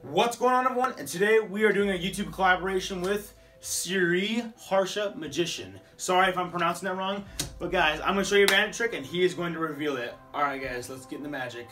What's going on, everyone? And today we are doing a YouTube collaboration with Siri Harsha Magician. Sorry if I'm pronouncing that wrong, but guys, I'm going to show you a magic trick and he is going to reveal it. Alright guys, let's get into magic.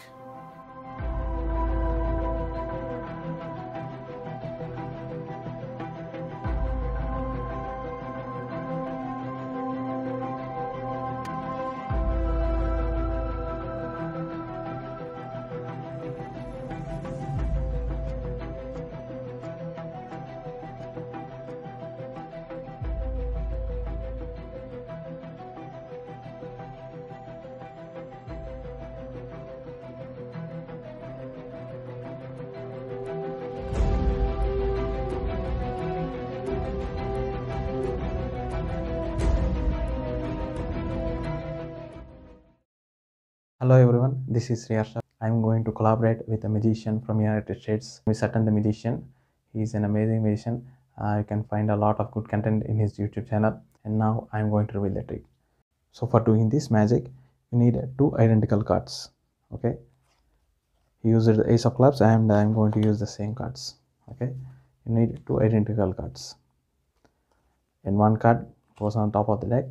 Hello everyone, this is Sriharsha. I'm going to collaborate with a magician from United States. Satan the Magician. He's an amazing magician. You can find a lot of good content in his YouTube channel. And now I'm going to reveal the trick. So for doing this magic, you need two identical cards. Okay. He used the Ace of Clubs and I'm going to use the same cards. Okay. You need two identical cards. And one card goes on top of the deck.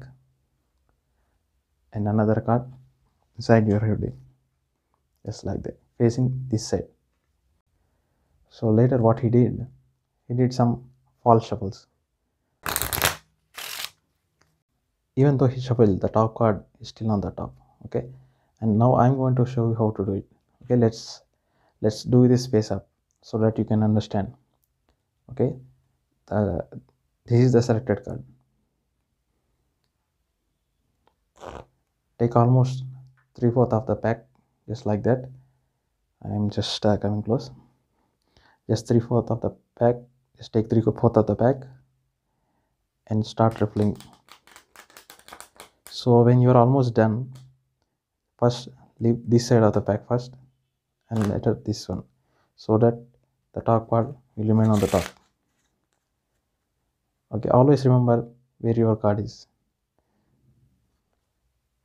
And another card inside your head, just like that, facing this side. So later what he did some false shuffles. Even though he shuffled, the top card is still on the top. Okay, and now I'm going to show you how to do it. Okay, let's do this face up so that you can understand. Okay, this is the selected card. Take almost 3/4 of the pack, just like that. I'm just coming close. Just 3/4 of the pack. Just take 3/4 of the pack and start shuffling. So when you're almost done, first leave this side of the pack first and later this one, so that the top card will remain on the top. Okay, always remember where your card is.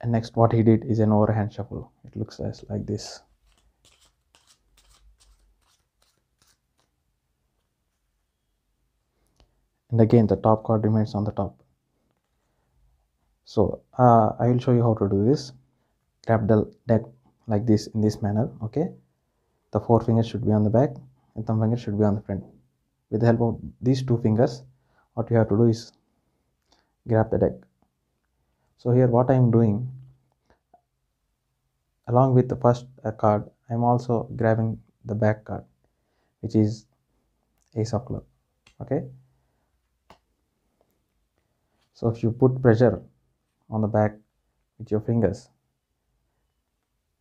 And next what he did is an overhand shuffle. It looks like this. And again the top card remains on the top. So I will show you how to do this. Grab the deck like this, in this manner. Okay, the four fingers should be on the back and thumb finger should be on the front. With the help of these two fingers, what you have to do is grab the deck. So here what I am doing, along with the first card, I am also grabbing the back card, which is Ace of Club. Okay, so if you put pressure on the back with your fingers,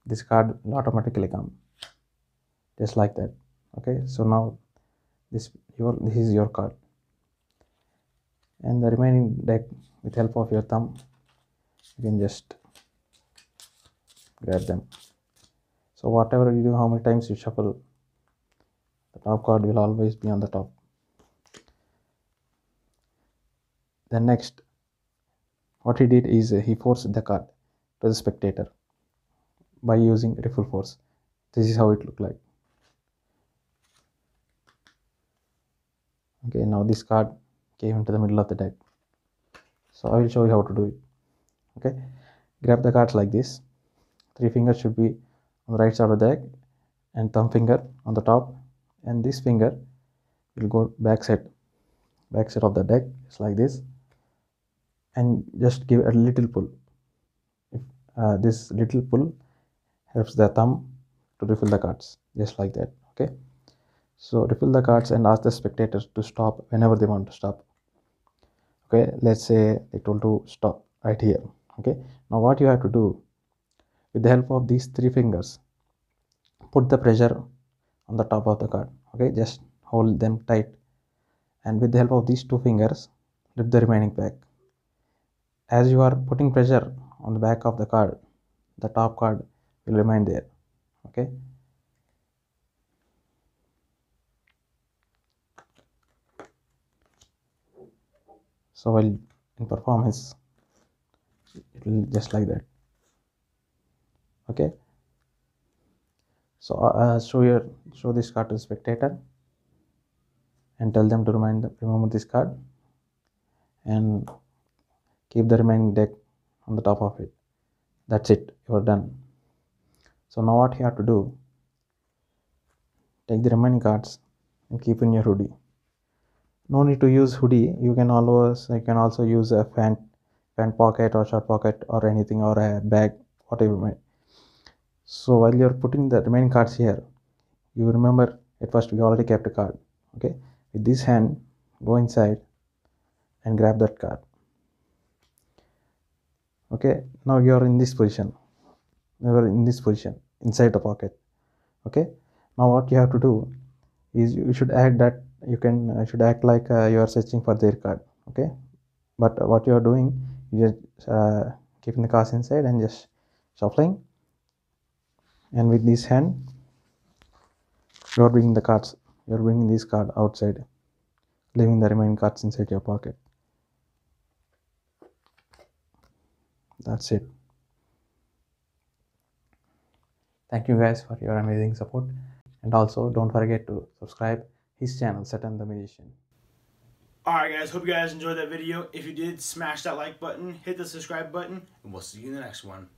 this card will automatically come, just like that. Okay, so now this is your card, and the remaining deck, with help of your thumb, you can just grab them. So whatever you do, how many times you shuffle, the top card will always be on the top. Then next what he did is he forced the card to the spectator by using riffle force. This is how it looked like. Okay, now this card came into the middle of the deck, so I will show you how to do it. Okay, grab the cards like this. Three fingers should be on the right side of the deck and thumb finger on the top, and this finger will go back side of the deck, just like this, and just give a little pull. This little pull helps the thumb to refill the cards, just like that. Okay, so refill the cards and ask the spectators to stop whenever they want to stop. Okay, let's say they told to stop right here. Okay, now what you have to do, with the help of these three fingers, put the pressure on the top of the card. Okay, just hold them tight, and with the help of these two fingers, lift the remaining pack. As you are putting pressure on the back of the card, the top card will remain there. Okay, so while in performance, it will just like that. Okay, So show this card to the spectator and tell them to remember this card and keep the remaining deck on the top of it. That's it, you are done. So now what you have to do, take the remaining cards and keep in your hoodie. No need to use hoodie, you can also use a fan pocket or short pocket or anything, or a bag, whatever. So while you're putting the remaining cards here, you remember at first we already kept a card. Okay, with this hand, go inside and grab that card. Okay, now you are in this position. You are in this position inside the pocket. Okay, now what you have to do is you should act that should act like you are searching for their card. Okay, but what you are doing, you just keeping the cards inside and just shuffling, and with this hand you are bringing this card outside, leaving the remaining cards inside your pocket. That's it. Thank you guys for your amazing support, and also don't forget to subscribe his channel, Saturn the Magician. Alright guys, hope you guys enjoyed that video. If you did, smash that like button, hit the subscribe button, and we'll see you in the next one.